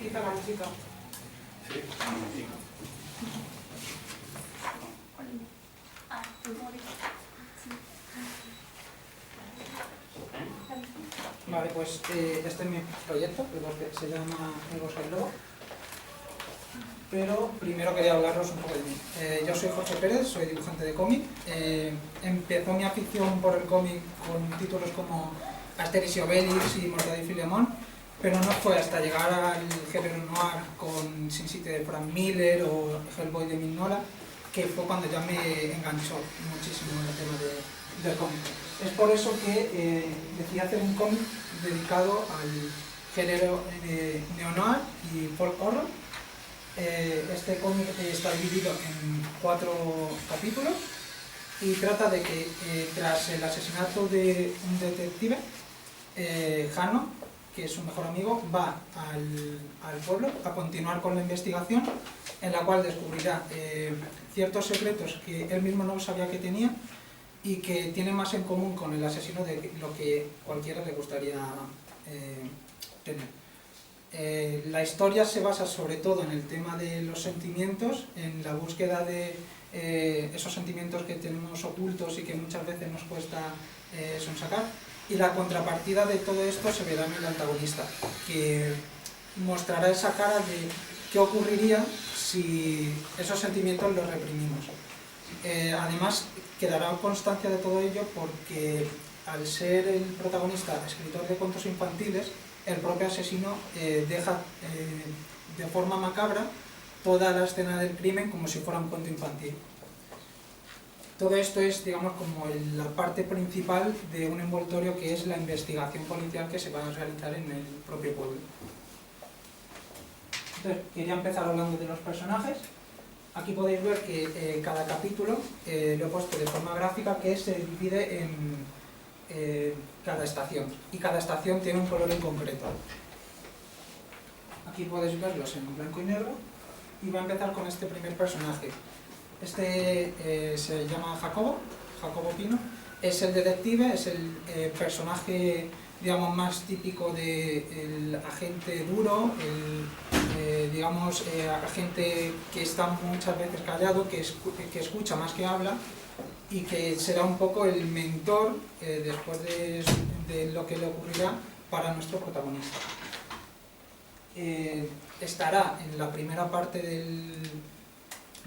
quita la música. Sí, música. Vale, pues este es mi proyecto, que se llama El Bosque del Lobo. Pero primero quería hablaros un poco de mí. Yo soy José Pérez, soy dibujante de cómic. Empezó mi afición por el cómic con títulos como Asterix y Obelix y Mortadelo y Filemón, pero no fue hasta llegar al género noir con Sin City de Frank Miller o Hellboy de Mignola que fue cuando ya me enganchó muchísimo el tema del cómic. Es por eso que decidí hacer un cómic dedicado al género neo-noir y folk horror. Este cómic está dividido en 4 capítulos y trata de que tras el asesinato de un detective, Jano, que es su mejor amigo, va al pueblo a continuar con la investigación, en la cual descubrirá ciertos secretos que él mismo no sabía que tenía y que tiene más en común con el asesino de lo que cualquiera le gustaría tener. La historia se basa sobre todo en el tema de los sentimientos, en la búsqueda de esos sentimientos que tenemos ocultos y que muchas veces nos cuesta sonsacar, y la contrapartida de todo esto se verá en el antagonista, que mostrará esa cara de qué ocurriría si esos sentimientos los reprimimos. Además quedará constancia de todo ello porque al ser el protagonista escritor de cuentos infantiles, el propio asesino deja de forma macabra toda la escena del crimen como si fuera un cuento infantil. Todo esto es, digamos, como la parte principal de un envoltorio que es la investigación policial que se va a realizar en el propio pueblo. Entonces, quería empezar hablando de los personajes. Aquí podéis ver que cada capítulo lo he puesto de forma gráfica, que se divide en cada estación, y cada estación tiene un color en concreto. Aquí podéis verlos en blanco y negro, y voy a empezar con este primer personaje. Este se llama Jacobo Pino, es el detective, es el personaje, digamos, más típico del agente duro, digamos, agente que está muchas veces callado, que escucha más que habla, y que será un poco el mentor después de lo que le ocurrirá para nuestro protagonista. Estará en la primera parte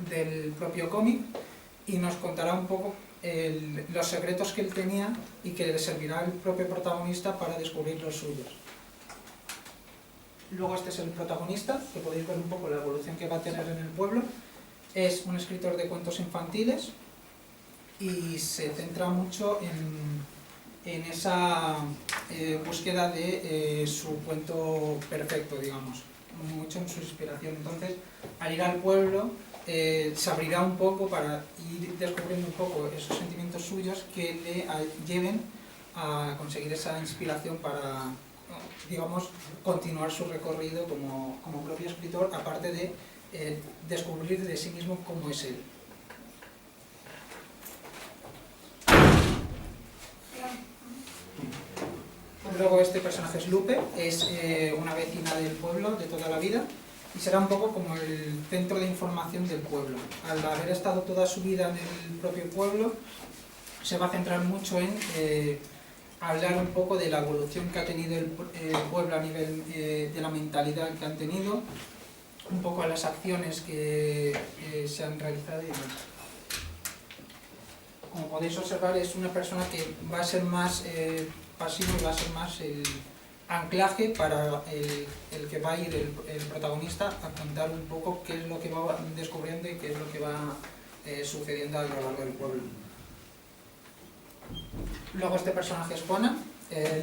del propio cómic y nos contará un poco los secretos que él tenía y que le servirá al propio protagonista para descubrir los suyos. Luego este es el protagonista, que podéis ver un poco la evolución que va a tener en el pueblo. Es un escritor de cuentos infantiles y se centra mucho en esa búsqueda de su cuento perfecto, digamos, mucho en su inspiración. Entonces, al ir al pueblo, se abrirá un poco para ir descubriendo un poco esos sentimientos suyos que le lleven a conseguir esa inspiración para, digamos, continuar su recorrido como propio escritor, aparte de descubrir de sí mismo cómo es él. Luego este personaje es Lupe, es una vecina del pueblo de toda la vida y será un poco como el centro de información del pueblo. Al haber estado toda su vida en el propio pueblo, se va a centrar mucho en hablar un poco de la evolución que ha tenido el pueblo a nivel de la mentalidad que han tenido, un poco a las acciones que se han realizado y demás. Como podéis observar, es una persona que va a ser más pasivo y va a ser más el anclaje para el que va a ir el protagonista a contar un poco qué es lo que va descubriendo y qué es lo que va sucediendo a lo largo del pueblo. Luego este personaje es Juana.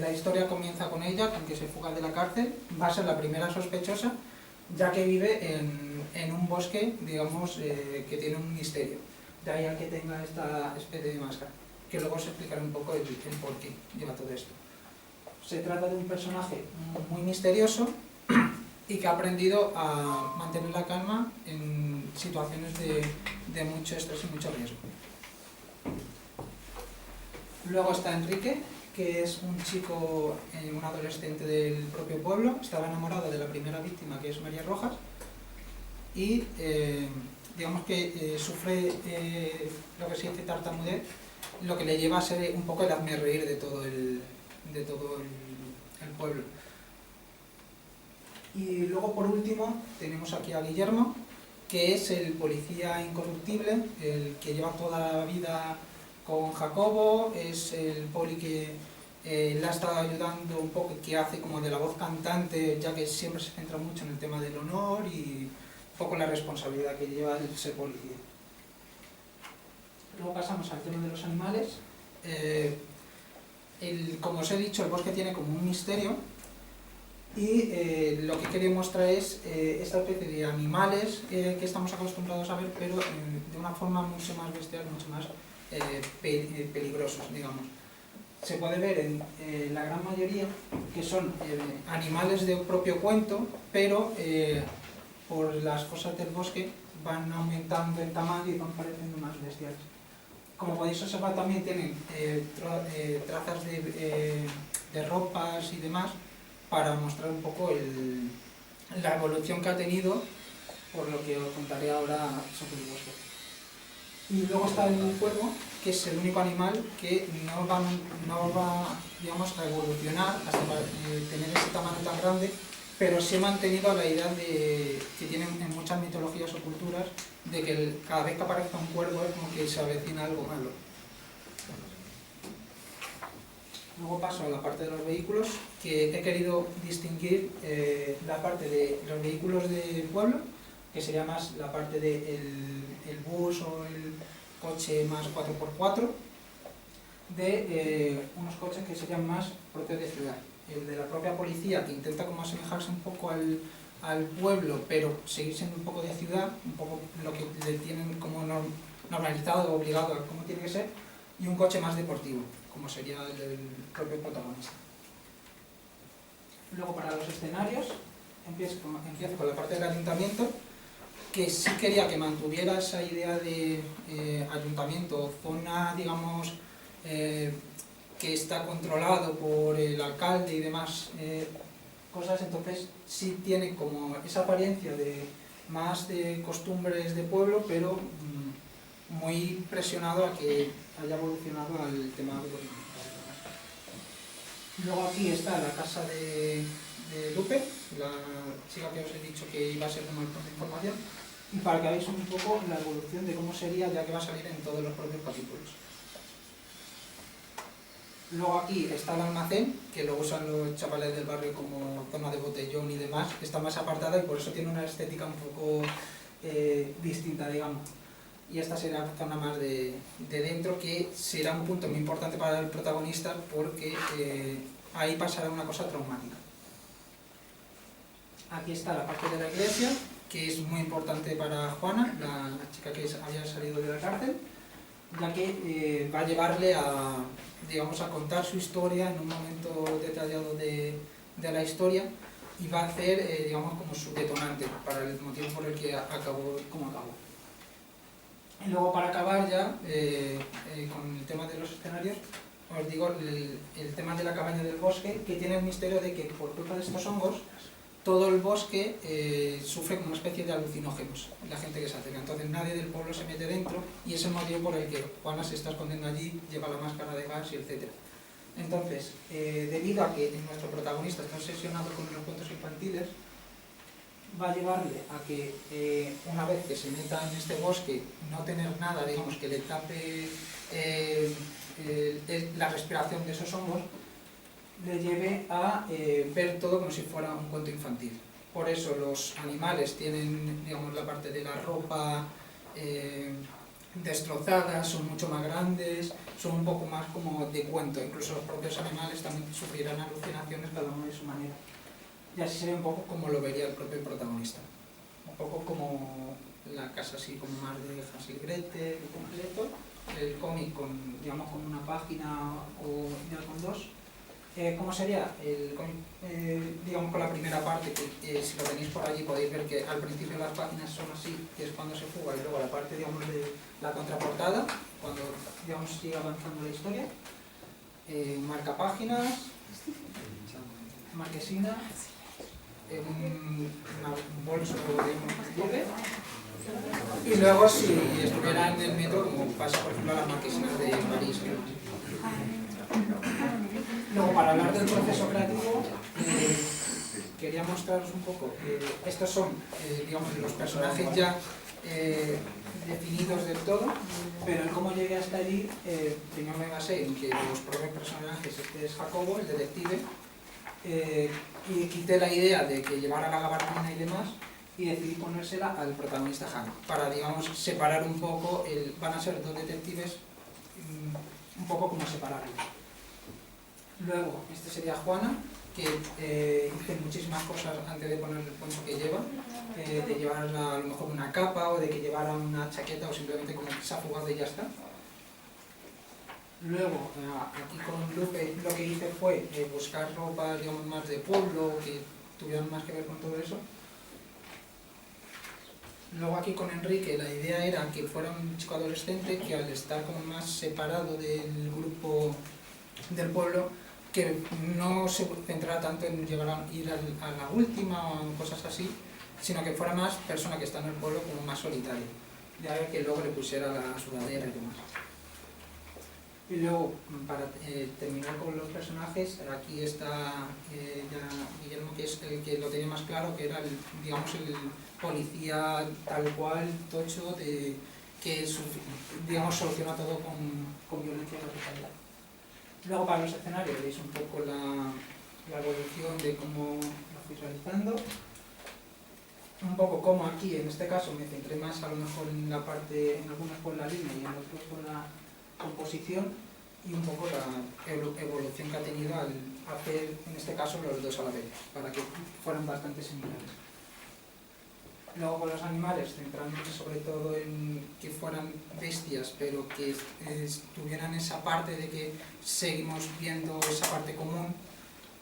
La historia comienza con ella, con que se fuga de la cárcel. Va a ser la primera sospechosa, ya que vive en un bosque, digamos, que tiene un misterio. De ahí al que tenga esta especie de máscara, que luego os explicaré un poco el por qué lleva todo esto. Se trata de un personaje muy misterioso y que ha aprendido a mantener la calma en situaciones de mucho estrés y mucho riesgo. Luego está Enrique, que es un chico, un adolescente del propio pueblo, estaba enamorado de la primera víctima, que es María Rojas, y digamos que sufre lo que se dice tartamudez, lo que le lleva a ser un poco el hazmerreír de todo el pueblo. Y luego, por último, tenemos aquí a Guillermo, que es el policía incorruptible, el que lleva toda la vida con Jacobo, es el poli que le ha estado ayudando un poco, que hace como de la voz cantante, ya que siempre se centra mucho en el tema del honor y un poco la responsabilidad que lleva el ser policía. Luego pasamos al tema de los animales. Como os he dicho, el bosque tiene como un misterio, y lo que quería mostrar es esta especie de animales que estamos acostumbrados a ver, pero de una forma mucho más bestial, mucho más peligrosos, digamos. Se puede ver en la gran mayoría que son animales de propio cuento, pero por las cosas del bosque van aumentando en tamaño y van pareciendo más bestiales. Como podéis observar, también tienen trazas de ropas y demás, para mostrar un poco la evolución que ha tenido, por lo que os contaré ahora sobre el bosque. Y luego está el cuervo, que es el único animal que no va digamos, a evolucionar hasta tener ese tamaño tan grande, pero sí ha mantenido la idea que tienen en muchas mitologías o culturas, de que cada vez que aparezca un cuervo es como que se avecina algo malo. Luego paso a la parte de los vehículos, que he querido distinguir la parte de los vehículos del pueblo, que sería más la parte del bus o el coche más 4x4, de unos coches que serían más propios de ciudad. El de la propia policía, que intenta como asemejarse un poco al pueblo, pero seguir siendo un poco de ciudad, un poco lo que le tienen como normalizado o obligado a cómo tiene que ser, y un coche más deportivo, como sería el propio protagonista. Luego, para los escenarios, empiezo con la parte del ayuntamiento, que sí quería que mantuviera esa idea de ayuntamiento, zona, digamos, que está controlado por el alcalde y demás cosas. Entonces sí tiene como esa apariencia de más de costumbres de pueblo, pero muy presionado a que haya evolucionado al tema gubernamental. Luego aquí está la casa de Lupe, la chica que os he dicho que iba a ser como el punto de información, y para que veáis un poco la evolución de cómo sería, ya que va a salir en todos los propios capítulos. Luego aquí está el almacén, que lo usan los chavales del barrio como zona de botellón y demás, está más apartada y por eso tiene una estética un poco distinta, digamos. Y esta será la zona más de dentro, que será un punto muy importante para el protagonista, porque ahí pasará una cosa traumática. Aquí está la parte de la iglesia, que es muy importante para Juana, la chica que había salido de la cárcel, ya que va a llevarle a, digamos, a contar su historia en un momento detallado de la historia, y va a hacer, digamos, como su detonante para el motivo por el que acabó como acabó. Y luego, para acabar ya con el tema de los escenarios, os digo el tema de la cabaña del bosque, que tiene el misterio de que por culpa de estos hongos todo el bosque sufre como una especie de alucinógenos, la gente que se acerca. Entonces nadie del pueblo se mete dentro, y es el motivo por el que Juana se está escondiendo allí, lleva la máscara de gas y etc. Entonces, debido a que nuestro protagonista está obsesionado con los cuentos infantiles, va a llevarle a que una vez que se meta en este bosque, no tener nada, digamos, que le tape la respiración de esos hongos, le lleve a ver todo como si fuera un cuento infantil. Por eso los animales tienen, digamos, la parte de la ropa destrozada, son mucho más grandes, son un poco más como de cuento. Incluso los propios animales también sufrirán alucinaciones, cada uno de su manera. Y así sería un poco como lo vería el propio protagonista. Un poco como la casa así como más de Hansel y Gretel completo, el cómic con, digamos, con una página o ya con dos. ¿Cómo sería? El cómic, digamos, con la primera parte, que si lo tenéis por allí podéis ver que al principio las páginas son así, que es cuando se fuga, y luego la parte, digamos, de la contraportada, cuando, digamos, sigue avanzando la historia. marca páginas, marquesina, un bolso de pliegue, y luego si estuviera en el metro, como pasa por ejemplo a las marquesinas de París. Luego, para hablar del proceso creativo, quería mostraros un poco, estos son digamos, los personajes ya definidos del todo, pero en cómo llegué hasta allí, primero me basé en que los propios personajes, este es Jacobo, el detective, y quité la idea de que llevara la gabardina y demás, y decidí ponérsela al protagonista Hank, para, digamos, separar un poco, van a ser dos detectives, un poco como separarlos. Luego, este sería Juana, que hice muchísimas cosas antes de poner el cuento que lleva, de llevar a lo mejor una capa o de que llevara una chaqueta o simplemente como que se ha fugado y ya está. Luego, aquí con Lupe lo que hice fue buscar ropa, digamos, más de pueblo, que tuvieran más que ver con todo eso. Luego aquí con Enrique la idea era que fuera un chico adolescente que al estar como más separado del grupo del pueblo, que no se centrara tanto en llegar a ir a la última o cosas así, sino que fuera más persona que está en el pueblo como más solitario. De ahí que luego le pusiera la sudadera y demás. Y luego, para terminar con los personajes, aquí está ya Guillermo, que es el que lo tenía más claro, que era digamos, el policía tal cual, tocho, que digamos, soluciona todo con violencia y brutalidad. Luego, para los escenarios, veis un poco la evolución de cómo lo fui realizando. Un poco como aquí, en este caso, me centré más a lo mejor en la parte, en algunos con la línea y en otros con la composición, y un poco la evolución que ha tenido al hacer, en este caso, los dos a la vez, para que fueran bastante similares. Luego con los animales, centrándose sobre todo en que fueran bestias, pero que tuvieran esa parte de que seguimos viendo esa parte común,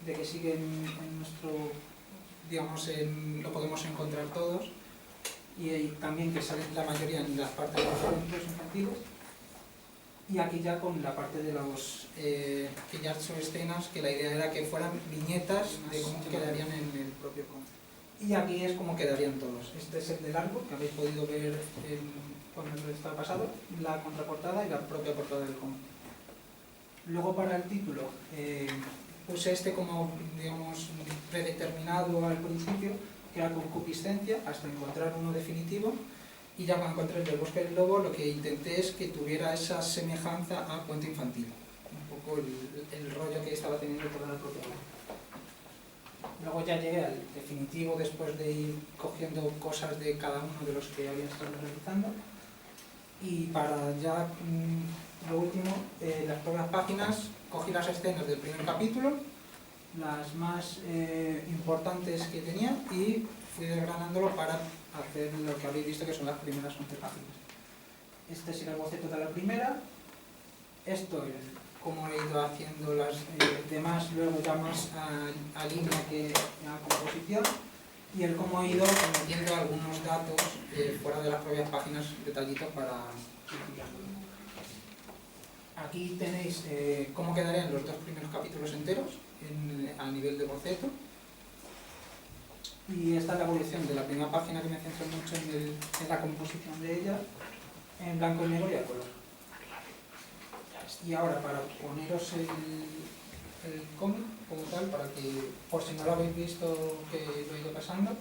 de que siguen en nuestro, digamos, lo podemos encontrar todos, y también que salen la mayoría en las partes de los cuentos infantiles. Y aquí ya con la parte de los que ya son escenas, que la idea era que fueran viñetas de cómo quedarían en el propio cómic. Y aquí es como quedarían todos. Este es el del arco, que habéis podido ver cuando estaba pasado, la contraportada y la propia portada del cómic. Luego, para el título, puse este como, digamos, predeterminado al principio, que era concupiscencia, hasta encontrar uno definitivo. Y ya cuando encontré el del Bosque del Lobo, lo que intenté es que tuviera esa semejanza a cuento infantil. Un poco el rollo que estaba teniendo toda la propia obra. Luego ya llegué al definitivo después de ir cogiendo cosas de cada uno de los que había estado realizando. Y para ya lo último, las propias páginas, cogí las escenas del primer capítulo, las más importantes que tenía, y fui desgranándolo para hacer lo que habéis visto, que son las primeras 11 páginas. Este será el boceto de la primera. Esto es cómo he ido haciendo las demás, luego ya más a línea que a composición, y el cómo he ido metiendo algunos datos fuera de las propias páginas, detallitos para ir. Aquí tenéis cómo quedarían los dos primeros capítulos enteros a nivel de boceto. Y esta es la evolución de la primera página, que me centro mucho en la composición de ella, en blanco y negro y a color. Y ahora, para poneros el cómic como tal, para que, por si no lo habéis visto, que lo he ido pasando.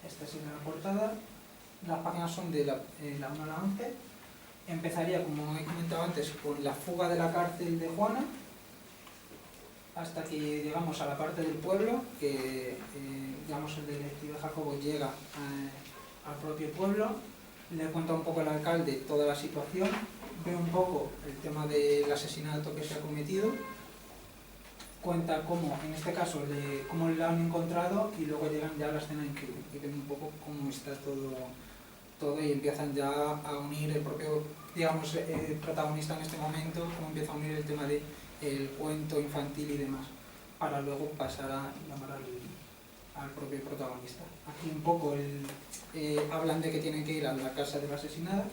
Esta es la portada. Las páginas son de la 1 a la 11. Empezaría, como he comentado antes, con la fuga de la cárcel de Juana, hasta que llegamos a la parte del pueblo, que digamos, el detective Jacobo llega al propio pueblo, le cuenta un poco al alcalde toda la situación, ve un poco el tema del asesinato que se ha cometido, cuenta cómo, en este caso, cómo lo han encontrado, y luego llegan ya a la escena en que ven un poco cómo está todo, y empiezan ya a unir el propio, digamos, protagonista en este momento, cómo empieza a unir el tema de el cuento infantil y demás, para luego pasar a llamar al propio protagonista. Aquí un poco hablan de que tienen que ir a la casa de la asesinada,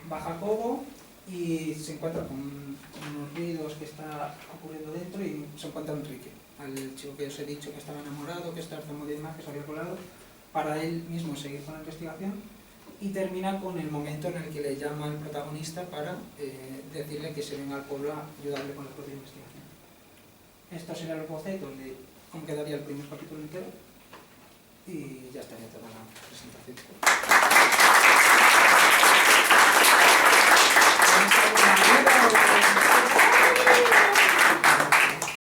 baja a Cobo y se encuentra con unos ruidos que está ocurriendo dentro y se encuentra Enrique, al chico que os he dicho que estaba enamorado, que está tartamudo y demás, que se había colado, para él mismo seguir con la investigación, y termina con el momento en el que le llama el protagonista para decirle que se venga al pueblo a ayudarle con la propia investigación. Esto sería los bocetos de cómo quedaría el primer capítulo entero y ya estaría toda la presentación.